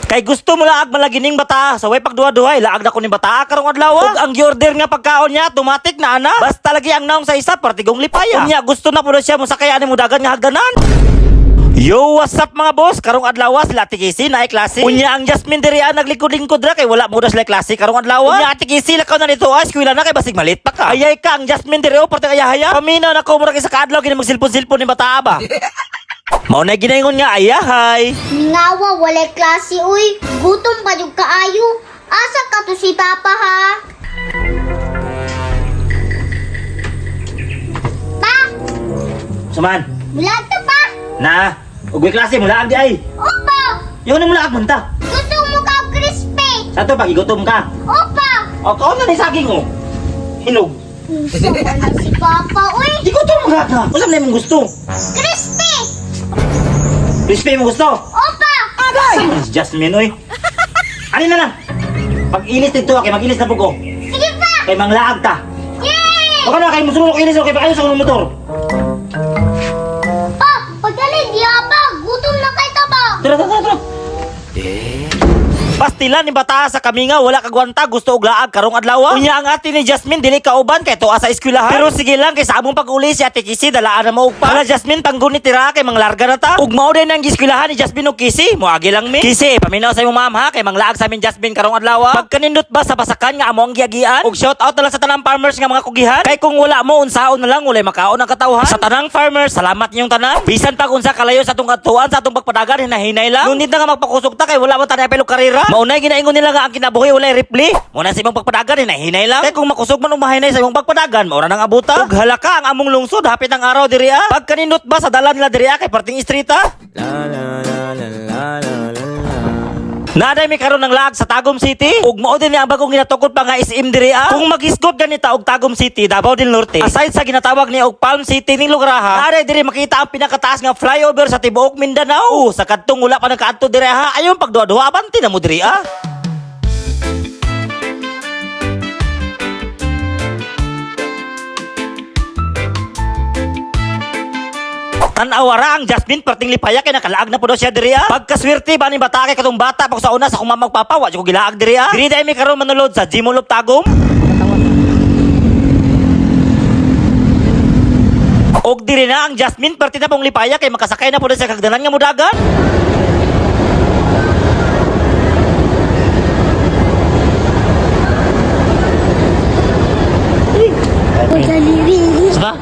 Kay gusto mo laag malagining bata. Sa way pagduwa-duwa, laag na ko ni bata karong adlaw. Ug ang giorder nga pagkaon niya, automatic na ana. Basta lagi ang naong sa isa, partigong lipaya. Unya gusto na pud siya mo sakay ani mo dagan nga hagdanan. Yo, what's up mga boss? Karong adlaw sila Ate Casey na ay klase. Unya ang Jasmine diri naglikod-lingkod ra kay wala mo na sila klase karong adlaw. Unya Ate Casey lakaw na dito eskwela na kay basig malit pa ka. Ayay ka ang Jasmine diri parte ayahaya. Paminaw na ko mura kay sa kaadlaw gini magsilpon-silpon ni bata ba. Mao na ginaingon nga ayahay. Mingawa, walay klase, uy. Gutom pa yung kaayo. Asa ka to si Papa, ha? Pa! Suman. Mula to, pa! Na, ugwi klase mula di ay. Opo! Yung na mula munta. Gusto mo ka crispy! Sa to pagigutom ka. Opo! O kaon na ni saging mo. Hinog. Gusto mo na si Papa, uy. Di ko to mga ka. Usap na imong gusto. Crispy! Crispy mo gusto. Opo! Agay! Si Jasmine oy. Ani na lang. Pag-ilis dito kay mag-ilis na bugo. Sige pa! Kay manglaag ta. Yay! Baka na kay musulok ilis kay pakayo sa akong motor. Pa! Pagdali, di pa! Gutom na kay Taba! Tara. Pastila ni bata sa kaminga wala kagwanta gusto og laag karong adlaw. Unya ang ate ni Jasmine dili kauban kay tuwa sa eskwelahan. Pero sige lang kay sa among pag-uli si Ate Kisi dalaan na mo og pa. Ala Jasmine panggunit tira kay manglarga na ta. Ug mao din ang eskwelahan ni Jasmine ug Kisi. Moagi lang mi. Kisi, paminaw sa imong ma'am ha kay manglaag sa amin Jasmine karong adlaw. Pagkanindot ba sa basakan nga amo ang giagian? Ug shout out na lang sa tanang farmers nga mga kugihan. Kay kung wala mo unsaon na lang walay makaon ang katawhan. Sa tanang farmers, salamat niyong tanan. Bisan pag unsa kalayo sa atong atuan sa atong pagpadagan hinahinay lang. Ngunit na nga magpakusog ta kay wala man ta na pelo karera. Maunay ginaingon nila nga ang kinabuhi walay repli. Muna sa imong pagpadagan hinahinay lang. Kay kung makusog man umahinay sa imong pagpadagan, maura nang abuta. Ug halaka ang among lungsod hapit ang araw diri ah. Pag kanindot ba sa dalan nila diri kay parting streeta? Naday mi karon ng lag sa Tagum City ug mao din ang bagong ginatukod pa nga SM diri ah. Kung mag-isgot ganita og Tagum City, Davao del Norte. Aside sa ginatawag ni og Palm City ni Lugraha, naday diri makita ang pinakataas nga flyover sa tibuok Mindanao. Sa kadtong wala pa nakaadto diri ha. Ayon pagduwa-duwa abanti na mo diri ah. Tanawara ang Jasmine perting lipaya kay nakalaag na po daw siya diri ah. Pagkaswerte ba ni bata kay katong bata pag sa una sa kumang magpapawa ko gilaag diri ah. Diri dai mi karon manulod sa Jimolop Tagum. Og diri na ang Jasmine perti na pong lipaya kay makasakay na po daw sa kagdanan nga mudagan. Sa?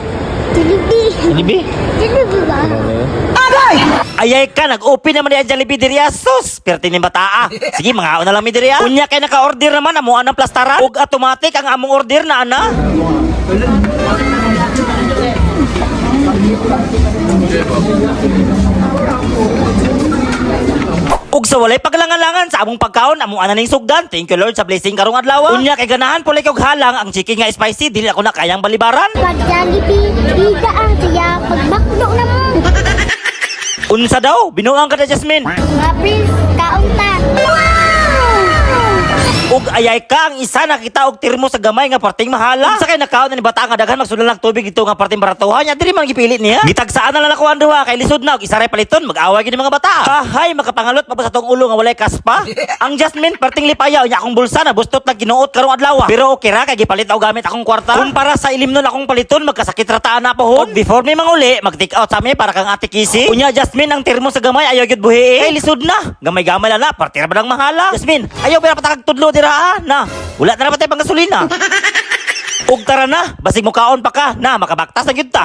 Jollibee? Jollibee ba? Ayay ka, nag-open naman ni Jollibee diri sus. Perti ni bataa. Sige, mga na lang mi diri. Unya kay naka-order naman amo anang plastaran. Ug automatic ang among order na ana. Ug sa walay paglangan-langan sa among pagkaon among ananing sugdan. Thank you Lord sa blessing karong adlaw. Unya kay ganahan pulay kog halang ang chicken nga spicy dili ako na kayang balibaran. Pag Jollibee, bida ang siya. Pagbaklo na mo. Unsa daw? Binuang ka na Jasmine. Mga prince, kaunta. Ug ayay ka ang isa nakita og termo sa gamay nga parting mahala. Sa kay nakaon ni bata nga daghan magsulan lang tubig dito nga parting baratuhan nya diri man gipili niya. Gitagsaan na lang ako ang duha kay lisod na og isa ray paliton mag-away gid mga bata. Kahay makapangalot pa ba sa tong ulo nga walay kaspa. Ang Jasmine parting lipaya unya akong bulsa na bustot na ginuot karong adlaw. Pero okay ra kay gipalit og gamit akong kwarta. Kumpara sa ilimnon akong paliton magkasakit rataan na po. Before may manguli mag-take out sa mi para kang Ate Kisi. Unya Jasmine ang termo sa gamay ayaw gyud buhi. Kay lisod na. Gamay-gamay na parti ra ba nang mahala. Jasmine, ayaw ba patagag tudlo dira na. Wala na patay pang gasolina. Ug tara na, basig mo kaon pa ka na makabaktas na gyud ta.